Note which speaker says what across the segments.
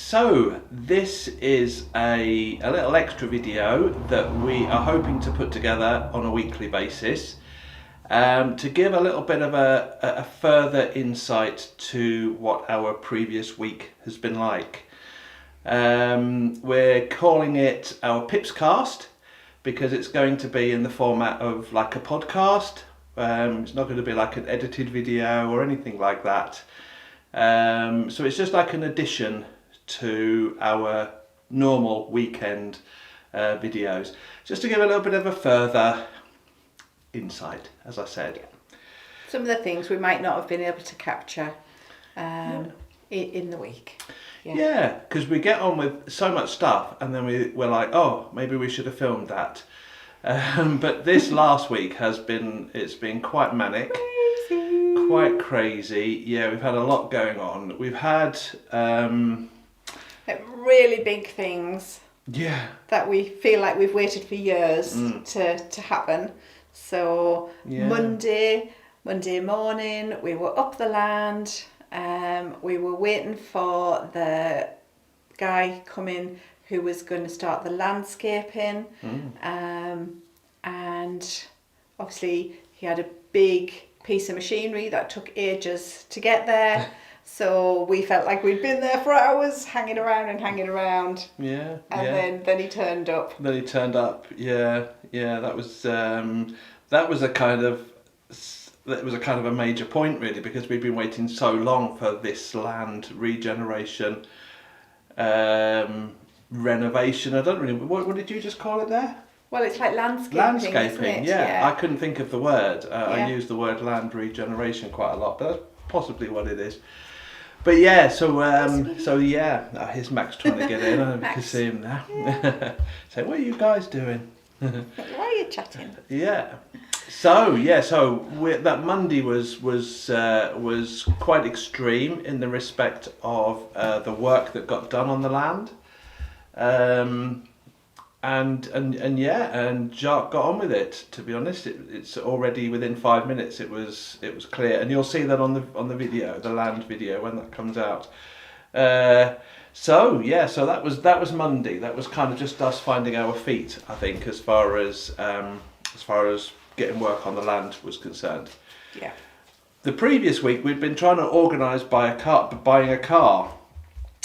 Speaker 1: So this is a little extra video that we are hoping to put together on a weekly basis to give a little bit of a further insight to what our previous week has been like. We're calling it our PiPsCast because it's going to be in the format of like a podcast. It's not going to be like an edited video or anything like that. So it's just like an addition to our normal weekend videos, just to give a little bit of a further insight, as I said.
Speaker 2: Some of the things we might not have been able to capture in the week.
Speaker 1: Yeah, because we get on with so much stuff and then we're like, oh, maybe we should have filmed that. But this last week it's been quite manic. Quite crazy. Yeah, we've had a lot going on. We've had
Speaker 2: really big things.
Speaker 1: Yeah.
Speaker 2: That we feel like we've waited for years to happen. So Monday morning we were up the land. We were waiting for the guy coming who was going to start the landscaping. And obviously he had a big piece of machinery that took ages to get there. So we felt like we'd been there for hours, hanging around.
Speaker 1: Yeah.
Speaker 2: And then he turned up.
Speaker 1: Yeah. That was a kind of a major point, really, because we've been waiting so long for this land regeneration, renovation. I don't really. What did you just call it there?
Speaker 2: Well, it's like landscaping, isn't it?
Speaker 1: Yeah. I couldn't think of the word. I use the word land regeneration quite a lot, but that's possibly what it is. But yeah, so here's Max trying to get in. I can see him now. So what are you guys doing?
Speaker 2: Why are you chatting?
Speaker 1: Yeah. So that Monday was quite extreme in the respect of the work that got done on the land. And Jacques got on with it. To be honest, it's already within 5 minutes. It was clear, and you'll see that on the video, the land video, when that comes out. So that was Monday. That was kind of just us finding our feet, I think, as far as getting work on the land was concerned.
Speaker 2: Yeah. The
Speaker 1: previous week we'd been trying to organise buying a car.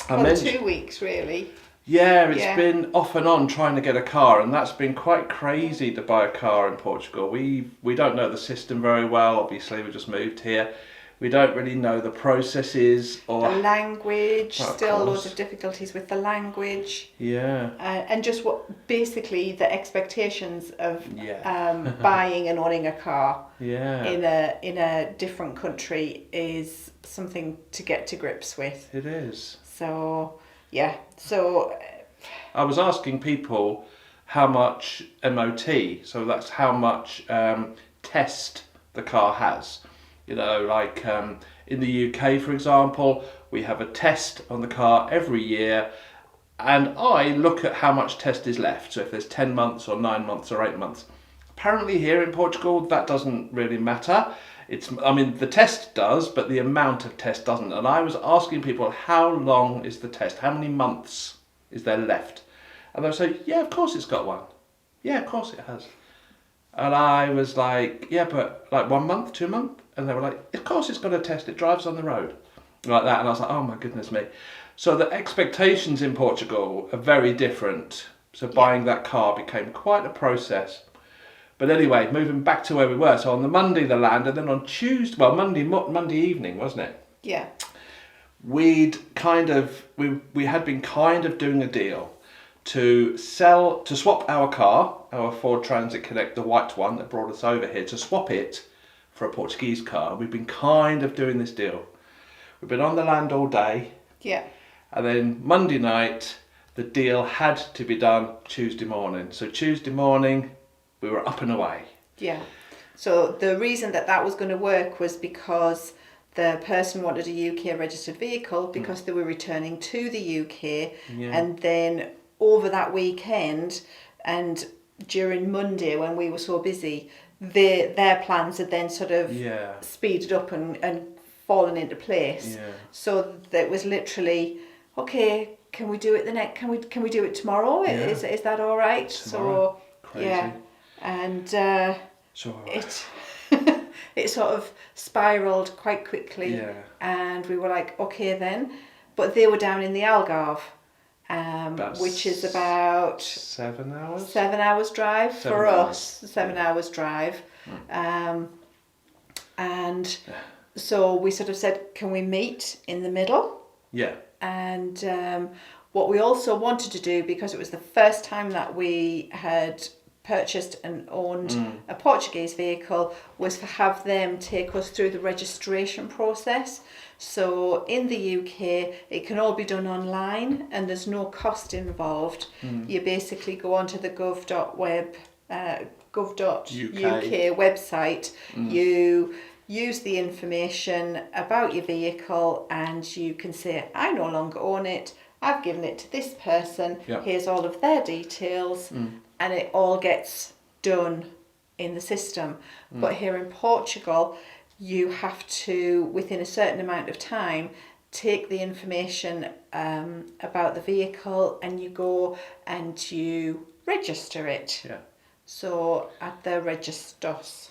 Speaker 2: 2 weeks really.
Speaker 1: Yeah, it's been off and on trying to get a car, and that's been quite crazy to buy a car in Portugal. We don't know the system very well. Obviously, we just moved here. We don't really know the processes or
Speaker 2: the language. Still loads of difficulties with the language.
Speaker 1: Yeah.
Speaker 2: And just basically the expectations of buying and owning a car.
Speaker 1: Yeah.
Speaker 2: In a different country is something to get to grips with.
Speaker 1: It is.
Speaker 2: So. Yeah, so
Speaker 1: I was asking people how much MOT, so that's how much test the car has. You know, like in the UK, for example, we have a test on the car every year, and I look at how much test is left. So if there's 10 months or 9 months or 8 months. Apparently here in Portugal, that doesn't really matter. The test does, but the amount of test doesn't. And I was asking people, how long is the test? How many months is there left? And they'll say, yeah, of course it's got one. Yeah, of course it has. And I was like, yeah, but like 1 month, 2 months? And they were like, of course it's got a test. It drives on the road. Like that. And I was like, oh my goodness me. So the expectations in Portugal are very different. So buying that car became quite a process. But anyway, moving back to where we were. So on the Monday, the land, and then on Tuesday, Monday evening, wasn't it?
Speaker 2: Yeah.
Speaker 1: We had been kind of doing a deal to swap our car, our Ford Transit Connect, the white one that brought us over here, to swap it for a Portuguese car. We've been kind of doing this deal. We've been on the land all day.
Speaker 2: Yeah.
Speaker 1: And then Monday night, the deal had to be done Tuesday morning. So Tuesday morning, we were up and away.
Speaker 2: Yeah. So the reason that was going to work was because the person wanted a UK registered vehicle because they were returning to the UK. Yeah. And then over that weekend and during Monday when we were so busy, their plans had then sort of speeded up and fallen into place. Yeah. So that was literally, okay, can we do it can we do it tomorrow?
Speaker 1: Yeah.
Speaker 2: Is that all right?
Speaker 1: Tomorrow.
Speaker 2: So
Speaker 1: Crazy.
Speaker 2: yeah, and
Speaker 1: So
Speaker 2: it it sort of spiraled quite quickly,
Speaker 1: yeah.
Speaker 2: and we were like, okay then, but they were down in the Algarve,
Speaker 1: About
Speaker 2: which is about
Speaker 1: 7 hours.
Speaker 2: 7 hours drive
Speaker 1: 7
Speaker 2: for
Speaker 1: hours.
Speaker 2: us. 7 hours drive, and so we sort of said, can we meet in the middle?
Speaker 1: Yeah.
Speaker 2: And what we also wanted to do, because it was the first time that we had purchased and owned a Portuguese vehicle, was to have them take us through the registration process. So in the UK, it can all be done online and there's no cost involved. You basically go onto the gov.uk website, you use the information about your vehicle and you can say, I no longer own it, I've given it to this person, here's all of their details, and it all gets done in the system. But here in Portugal, you have to, within a certain amount of time, take the information about the vehicle and you go and you register it.
Speaker 1: Yeah.
Speaker 2: So at the registros.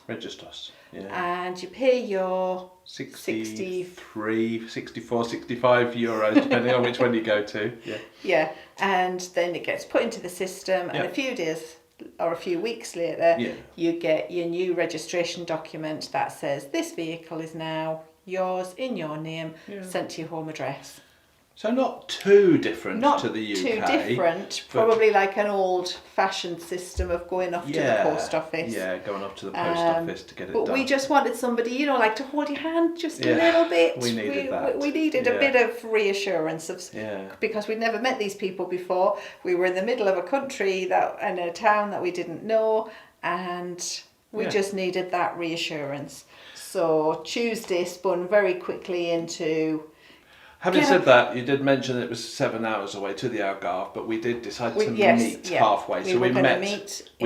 Speaker 1: Yeah.
Speaker 2: And you pay your
Speaker 1: 63, 64, 65 euros, depending on which one you go to. Yeah.
Speaker 2: Yeah, and then it gets put into the system, and a few days or a few weeks later, you get your new registration document that says this vehicle is now yours in your name, sent to your home address.
Speaker 1: So not too different to the UK.
Speaker 2: Not too different, probably like an old-fashioned system of going off to the post office.
Speaker 1: Yeah, going off to the post office to get it done.
Speaker 2: But we just wanted somebody, like to hold your hand just a little bit.
Speaker 1: We needed that.
Speaker 2: We needed a bit of reassurance because we'd never met these people before. We were in the middle of a country in a town that we didn't know, and we just needed that reassurance. So Tuesday spun very quickly into...
Speaker 1: Having said that, you did mention that it was 7 hours away to the Algarve, but we did decide to meet halfway. So we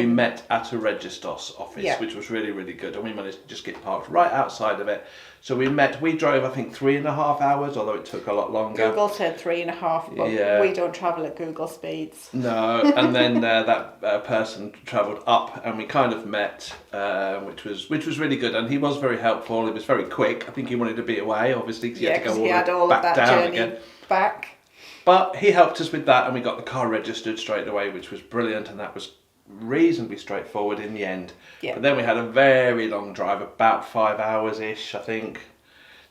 Speaker 1: met at a registros office, which was really, really good, and we managed to just get parked right outside of it. So we drove, I think, 3.5 hours, although it took a lot longer.
Speaker 2: Google said 3.5, but we don't travel at Google speeds.
Speaker 1: No, and then that person travelled up, and we kind of met, which was really good, and he was very helpful. He was very quick. I think he wanted to be away, obviously, because he had to go back down again.
Speaker 2: Back.
Speaker 1: But he helped us with that, and we got the car registered straight away, which was brilliant, and that was reasonably straightforward in the end. But then we had a very long drive, about 5 hours-ish, I think,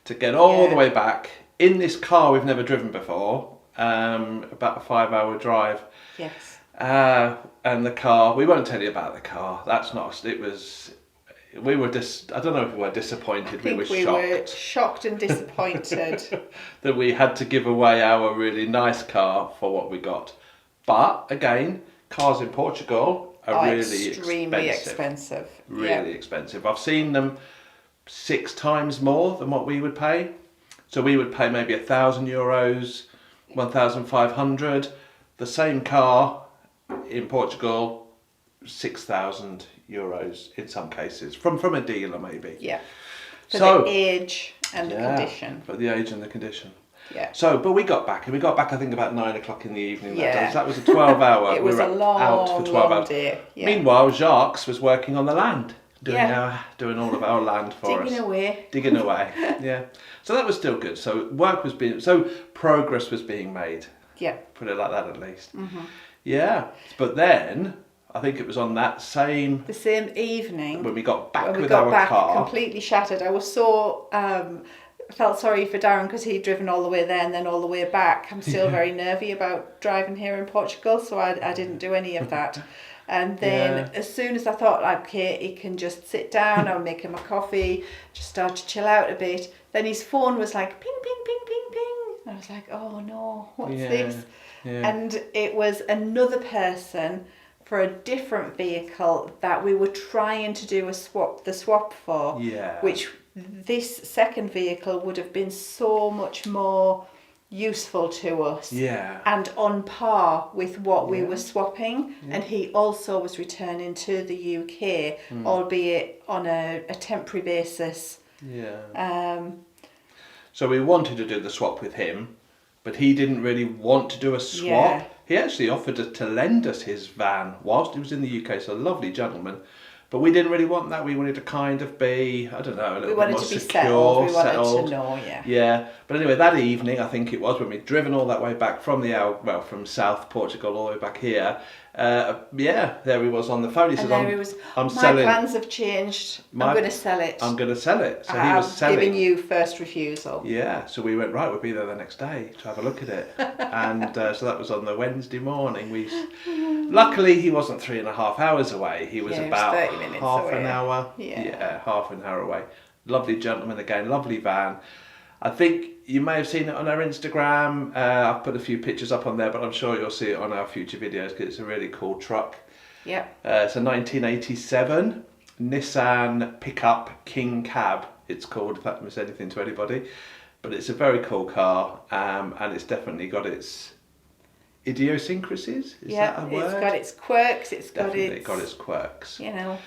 Speaker 1: to get all the way back in this car we've never driven before. About a 5-hour drive.
Speaker 2: Yes.
Speaker 1: And the car, we won't tell you about the car. We were I don't know if we were disappointed. We were
Speaker 2: shocked and disappointed
Speaker 1: that we had to give away our really nice car for what we got. But again, cars in Portugal are really
Speaker 2: extremely expensive.
Speaker 1: Really expensive. I've seen them 6 times more than what we would pay. So we would pay maybe €1,000, 1,500. The same car in Portugal, €6,000 in some cases, from a dealer maybe.
Speaker 2: Yeah. For the age and the condition.
Speaker 1: For the age and the condition.
Speaker 2: Yeah.
Speaker 1: So, but we got back I think about 9 o'clock in the evening that day. So that was a 12-hour.
Speaker 2: It was a long day. Yeah.
Speaker 1: Meanwhile, Jacques was working on the land, doing all of our land for us. Digging away. Yeah. So that was still good. So progress was being made.
Speaker 2: Yeah.
Speaker 1: Put it like that at least. Mm-hmm. Yeah. But then I think it was on the same
Speaker 2: evening
Speaker 1: when we got back with our car,
Speaker 2: completely shattered. I was so felt sorry for Darren because he'd driven all the way there and then all the way back. I'm still very nervy about driving here in Portugal, so I didn't do any of that. And then as soon as I thought, okay, he can just sit down, I'll make him a coffee, just start to chill out a bit, then his phone was like ping, ping, ping, ping, ping. And I was like, oh no, what's this? Yeah. And it was another person for a different vehicle that we were trying to do the swap for, which this second vehicle would have been so much more useful to us and on par with what we were swapping. And he also was returning to the UK, albeit on a temporary basis.
Speaker 1: So we wanted to do the swap with him, but he didn't really want to do a swap.
Speaker 2: Yeah.
Speaker 1: He actually offered to lend us his van whilst he was in the UK, so a lovely gentleman. But we didn't really want that. We wanted to kind of be, I don't know, a little bit more secure,
Speaker 2: settled. We wanted to know, yeah.
Speaker 1: Yeah. But anyway, that evening, I think it was, when we'd driven all that way back from from South Portugal all the way back here, there he was on the phone. He said, I'm selling.
Speaker 2: My plans have changed. I'm going to sell it.
Speaker 1: I'm going to sell it. So
Speaker 2: he was selling. Giving you first refusal.
Speaker 1: Yeah. So we went, right, we'll be there the next day to have a look at it. And so that was on the Wednesday morning. Luckily, he wasn't 3.5 hours away. He was about
Speaker 2: 30 minutes
Speaker 1: half
Speaker 2: away.
Speaker 1: an hour. Yeah, half an hour away. Lovely gentleman again, lovely van. I think you may have seen it on our Instagram. I've put a few pictures up on there, but I'm sure you'll see it on our future videos because it's a really cool truck.
Speaker 2: Yeah.
Speaker 1: It's a 1987 Nissan pickup King Cab. It's called, if that means anything to anybody. But it's a very cool car, and it's definitely got its idiosyncrasies. Is that a word?
Speaker 2: It's got its quirks. It's
Speaker 1: definitely got its quirks.
Speaker 2: You know,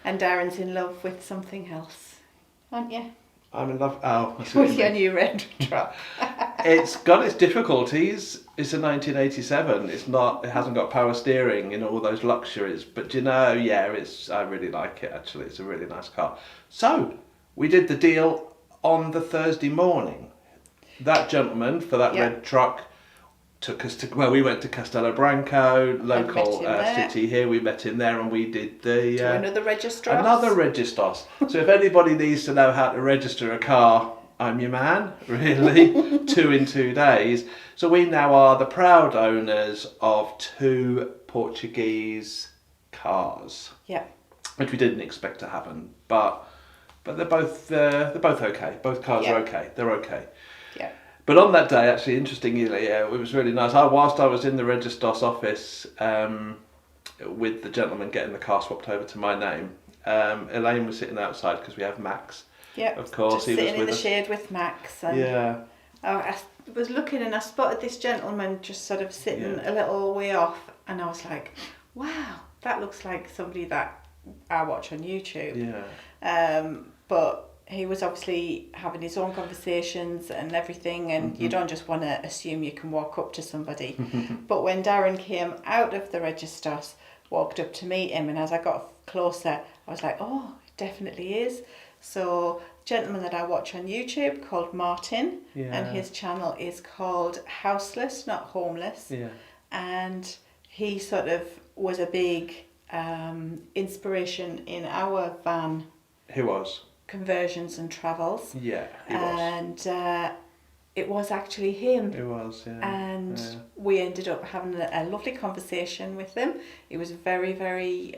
Speaker 2: and Darren's in love with something else, aren't you?
Speaker 1: I'm in love. Oh,
Speaker 2: with your new red truck.
Speaker 1: It's got its difficulties. It's a 1987. It hasn't got power steering and all those luxuries. But I really like it actually. It's a really nice car. So we did the deal on the Thursday morning. That gentleman for that red truck took us we went to Castelo Branco, local city here. We met him there and we did
Speaker 2: another registros.
Speaker 1: Another registros. So if anybody needs to know how to register a car, I'm your man, really. 2 in 2 days. So we now are the proud owners of 2 Portuguese cars.
Speaker 2: Yeah.
Speaker 1: Which we didn't expect to happen, but they're both okay. Both cars are okay. They're okay.
Speaker 2: Yeah.
Speaker 1: But on that day, actually, interestingly, it was really nice. Whilst I was in the Registros office with the gentleman getting the car swapped over to my name, Elaine was sitting outside because we have Max.
Speaker 2: Yeah,
Speaker 1: of course,
Speaker 2: he was sitting in the shade with Max. And I was looking and I spotted this gentleman just sort of sitting a little way off, and I was like, "Wow, that looks like somebody that I watch on YouTube."
Speaker 1: Yeah.
Speaker 2: But he was obviously having his own conversations and everything, and you don't just want to assume you can walk up to somebody. But when Darren came out of the Registros, walked up to meet him, and as I got closer, I was like, oh, it definitely is. So, gentleman that I watch on YouTube called Martin, and his channel is called Houseless, Not Homeless.
Speaker 1: Yeah.
Speaker 2: And he sort of was a big inspiration in our van.
Speaker 1: He was.
Speaker 2: Conversions and travels.
Speaker 1: Yeah, he was.
Speaker 2: And it was actually him.
Speaker 1: It was, yeah.
Speaker 2: And we ended up having a lovely conversation with him. He was very, very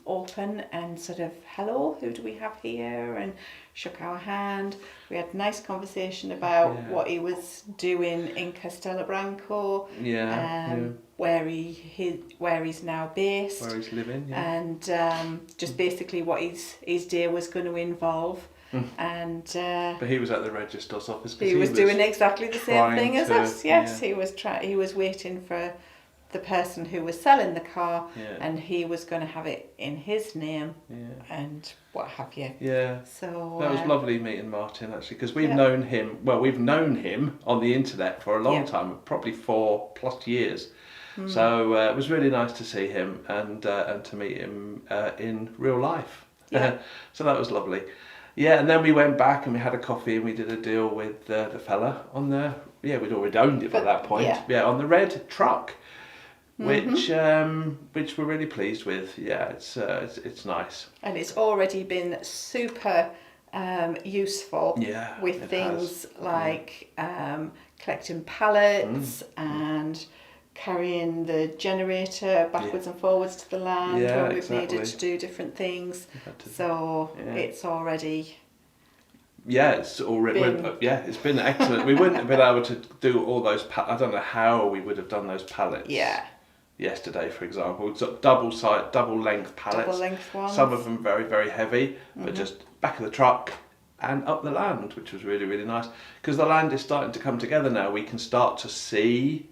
Speaker 2: open and sort of, hello, who do we have here? And shook our hand. We had a nice conversation about what he was doing in Castelo Branco. Where he's now based.
Speaker 1: Where he's living,
Speaker 2: And just basically what his day was going to involve. And
Speaker 1: but he was at the Registros office.
Speaker 2: He was doing exactly the same thing as us. Yes, he was waiting for the person who was selling the car, and he was going to have it in his name, and what have you.
Speaker 1: Yeah.
Speaker 2: So
Speaker 1: that was lovely meeting Martin actually, because we've known him. Well, we've known him on the internet for a long time, probably 4+ years. So it was really nice to see him and to meet him in real life. So that was lovely. Yeah, and then we went back and we had a coffee and we did a deal with the fella on the we'd already owned it by that point. On the red truck, which we're really pleased with. Yeah, it's nice.
Speaker 2: And it's already been super useful. With things like collecting pallets and carrying the generator backwards and forwards to the land when we've needed to do different things. So it's already...
Speaker 1: it's already it's been excellent. We wouldn't have been able to do all those I don't know how we would have done those pallets. Yesterday, for example, double length pallets.
Speaker 2: Double length ones.
Speaker 1: Some of them very, very heavy, but just back of the truck and up the land, which was really, really nice. Because the land is starting to come together now. We can start to see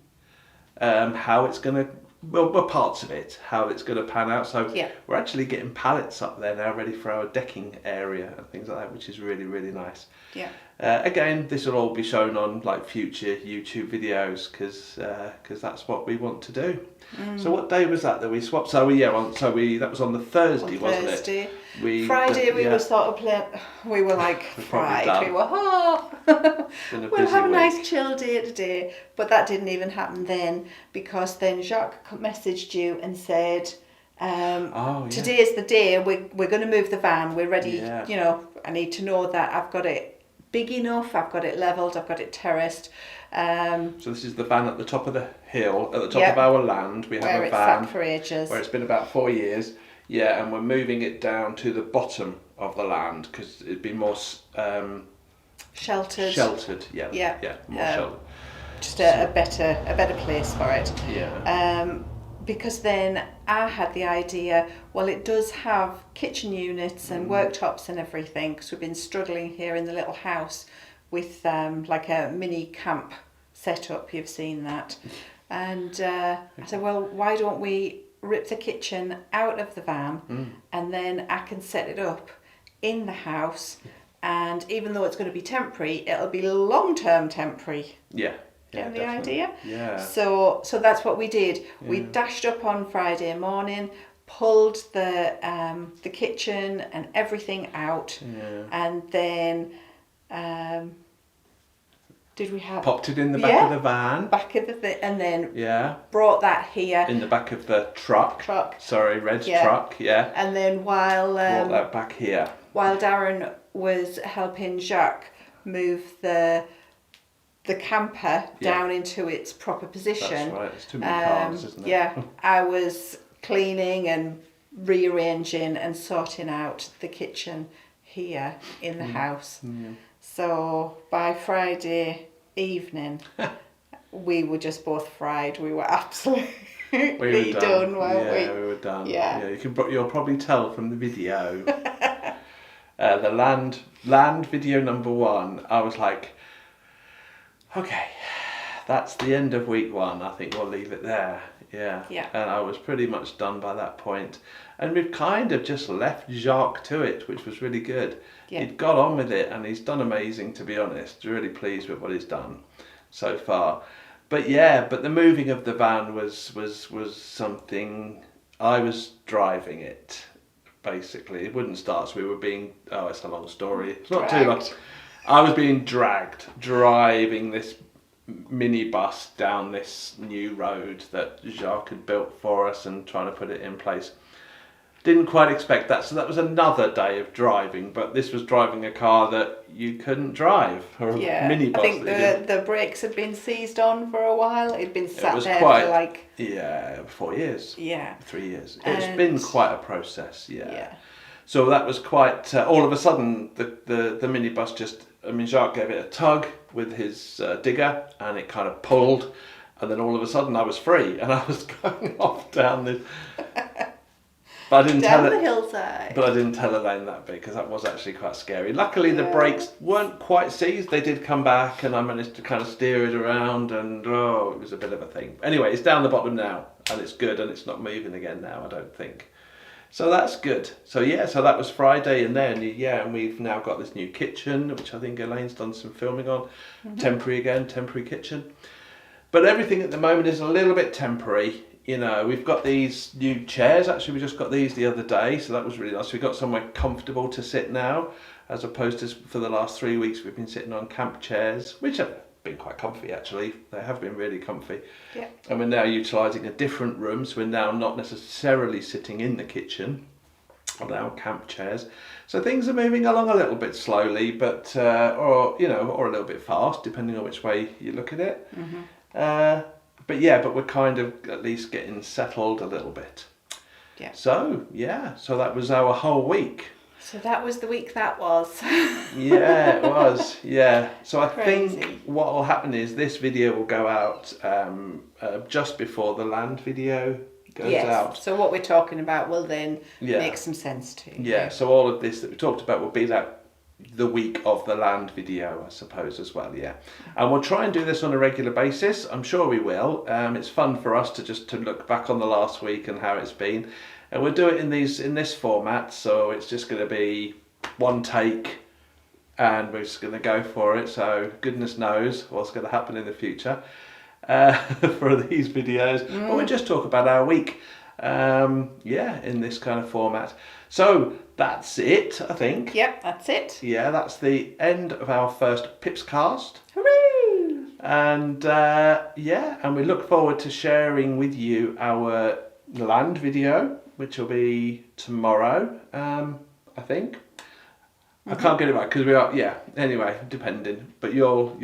Speaker 1: how it's going to well, parts of it, how it's going to pan out. So
Speaker 2: Yeah.
Speaker 1: we're actually getting pallets up there now, ready for our decking area and things like that, which is really, really nice.
Speaker 2: Yeah.
Speaker 1: Again, this will all be shown on like future YouTube videos because that's what we want to do. So what day was that we swapped? So that was on the Thursday, wasn't
Speaker 2: Thursday.
Speaker 1: it?
Speaker 2: Friday we were sort of playing. We were like fried.
Speaker 1: done.
Speaker 2: We were
Speaker 1: Been a
Speaker 2: we'll
Speaker 1: busy
Speaker 2: have a
Speaker 1: week.
Speaker 2: nice chill day today. But that didn't even happen then because then Jacques messaged you and said, today is the day we're going to move the van. We're ready.
Speaker 1: Yeah.
Speaker 2: You know, I need to know that I've got it big enough. I've got it levelled. I've got it terraced.
Speaker 1: So this is the van at the top of the hill, at the top
Speaker 2: Yep.
Speaker 1: of our land. We have
Speaker 2: Where
Speaker 1: a
Speaker 2: it's
Speaker 1: van
Speaker 2: sat for ages.
Speaker 1: where it's been about 4 years. Yeah, and we're moving it down to the bottom of the land because it'd be more
Speaker 2: Sheltered.
Speaker 1: sheltered. Yeah,
Speaker 2: Yeah.
Speaker 1: more sheltered.
Speaker 2: Just a better place for it.
Speaker 1: Yeah.
Speaker 2: Because then I had the idea, well, it does have kitchen units and worktops and everything, because we've been struggling here in the little house with like a mini camp setup. You've seen that. And I said, well, why don't we rip the kitchen out of the van and then I can set it up in the house, and even though it's going to be temporary, it'll be long-term temporary.
Speaker 1: Yeah.
Speaker 2: Getting the
Speaker 1: definitely.
Speaker 2: idea?
Speaker 1: Yeah.
Speaker 2: So that's what we did. We dashed up on Friday morning, pulled the kitchen and everything out, and then did we have
Speaker 1: Popped it in the back of the van.
Speaker 2: back of the thing, and then
Speaker 1: Yeah.
Speaker 2: brought that here.
Speaker 1: In the back of the truck. Sorry, Red's
Speaker 2: Yeah.
Speaker 1: truck. Yeah.
Speaker 2: And then
Speaker 1: Brought that back here.
Speaker 2: while Darren was helping Jacques move the camper down into its proper position.
Speaker 1: That's right. It's too many cars, isn't it?
Speaker 2: Yeah, I was cleaning and rearranging and sorting out the kitchen here in the house. So by Friday evening, we were just both fried. We were absolutely
Speaker 1: We were
Speaker 2: done, weren't we?
Speaker 1: Yeah, we were done.
Speaker 2: Yeah.
Speaker 1: You'll probably tell from the video. The land video number 1. I was like, okay, that's the end of week 1. I think we'll leave it there. Yeah. And I was pretty much done by that point. And we've kind of just left Jacques to it, which was really good.
Speaker 2: Yeah.
Speaker 1: He'd got on with it and he's done amazing, to be honest. Really pleased with what he's done so far. But the moving of the van was something. I was driving it, basically. It wouldn't start, so we were being, it's a long story. It's not too long. I was being dragged, driving this minibus down this new road that Jacques had built for us and trying to put it in place. Didn't quite expect that, so that was another day of driving, but this was driving a car that you couldn't drive, or a minibus.
Speaker 2: I think the brakes had been seized on for a while. It'd been sat there
Speaker 1: quite,
Speaker 2: for like...
Speaker 1: 4 years.
Speaker 2: Yeah.
Speaker 1: 3 years.
Speaker 2: And
Speaker 1: It's been quite a process, So that was quite, all of a sudden, the minibus Jacques gave it a tug with his digger, and it kind of pulled, and then all of a sudden I was free, and I was going off down this... But I didn't
Speaker 2: down
Speaker 1: tell
Speaker 2: the
Speaker 1: it,
Speaker 2: hillside.
Speaker 1: But I didn't tell Elaine that bit because that was actually quite scary. Luckily, the brakes weren't quite seized. They did come back, and I managed to kind of steer it around, and it was a bit of a thing. Anyway, it's down the bottom now, and it's good, and it's not moving again now, I don't think. So that's good. So that was Friday, and then and we've now got this new kitchen, which I think Elaine's done some filming on. Temporary kitchen. But everything at the moment is a little bit temporary. We've got these new chairs. Actually, we just got these the other day, so that was really nice. We've got somewhere comfortable to sit now, as opposed to for the last 3 weeks we've been sitting on camp chairs, which have been quite comfy actually. They have been really comfy.
Speaker 2: Yeah.
Speaker 1: And we're now utilising a different room, so we're now not necessarily sitting in the kitchen on our camp chairs. So things are moving along a little bit slowly, but or a little bit fast, depending on which way you look at it. But we're kind of at least getting settled a little bit.
Speaker 2: Yeah.
Speaker 1: So that was our whole week.
Speaker 2: So that was the week that was.
Speaker 1: Yeah, it was. Yeah. So I
Speaker 2: Crazy.
Speaker 1: think what will happen is this video will go out just before the land video goes out.
Speaker 2: So what we're talking about will then
Speaker 1: Yeah.
Speaker 2: make some sense to you.
Speaker 1: Yeah. So all of this that we talked about will be that the week of the land video, I suppose, as well, yeah. And we'll try and do this on a regular basis. I'm sure we will. It's fun for us to look back on the last week and how it's been. And we'll do it in this format, so it's just going to be one take, and we're just going to go for it. So goodness knows what's going to happen in the future for these videos. But we'll just talk about our week, in this kind of format. So that's it, I think.
Speaker 2: Yep, that's it.
Speaker 1: Yeah, that's the end of our first PiPsCast.
Speaker 2: Hooray!
Speaker 1: And and we look forward to sharing with you our land video, which will be tomorrow, I think. I can't get it right because we are, anyway, depending. But we'll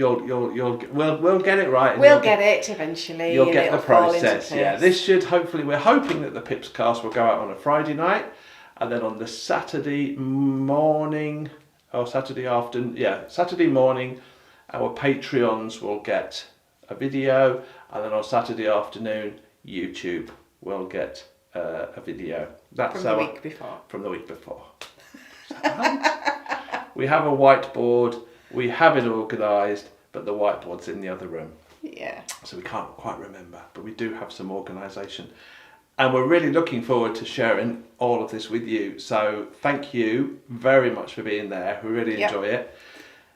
Speaker 1: get it right.
Speaker 2: We'll get it eventually.
Speaker 1: You'll get the process.
Speaker 2: Yeah,
Speaker 1: this should hopefully, we're hoping that the PiPsCast will go out on a Friday night, and then on the Saturday morning, or Saturday afternoon, Saturday morning, our Patreons will get a video, and then on Saturday afternoon, YouTube will get a video. That's
Speaker 2: from the week before.
Speaker 1: From the week before. Is that right? We have a whiteboard, we have it organised, but the whiteboard's in the other room.
Speaker 2: Yeah.
Speaker 1: So we can't quite remember, but we do have some organisation. And we're really looking forward to sharing all of this with you. So thank you very much for being there. We really enjoy it.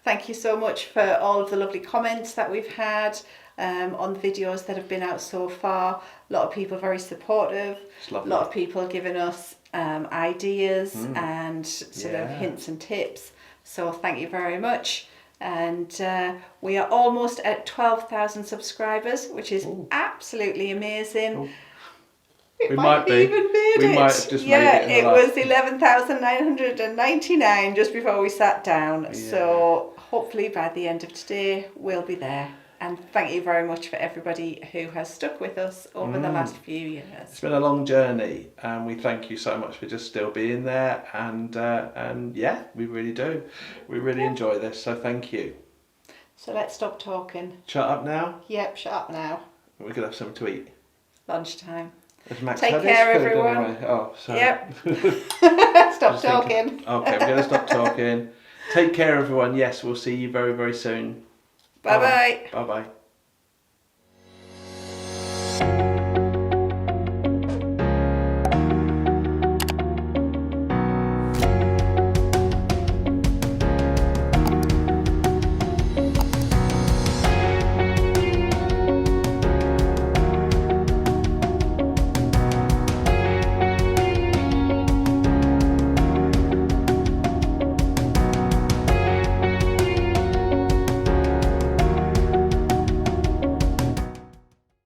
Speaker 2: Thank you so much for all of the lovely comments that we've had on the videos that have been out so far. A lot of people very supportive.
Speaker 1: It's lovely.
Speaker 2: A lot of people giving us ideas and sort of hints and tips. So thank you very much. And we are almost at 12,000 subscribers, which is absolutely amazing.
Speaker 1: We might be. We might have just made it.
Speaker 2: It was 11,999 just before we sat down. Yeah. So hopefully by the end of today we'll be there. And thank you very much for everybody who has stuck with us over the last few years. It's
Speaker 1: been a long journey, and we thank you so much for just still being there. And we really do. We really enjoy this. So thank you.
Speaker 2: So let's stop talking.
Speaker 1: Shut up now.
Speaker 2: Yep, shut up now.
Speaker 1: We're gonna have something to eat.
Speaker 2: Lunchtime.
Speaker 1: Take
Speaker 2: care, everyone.
Speaker 1: Anyway. Oh, sorry.
Speaker 2: Yep. Stop talking.
Speaker 1: Okay, we're going to stop talking. Take care, everyone. Yes, we'll see you very, very soon.
Speaker 2: Bye-bye.
Speaker 1: Bye-bye.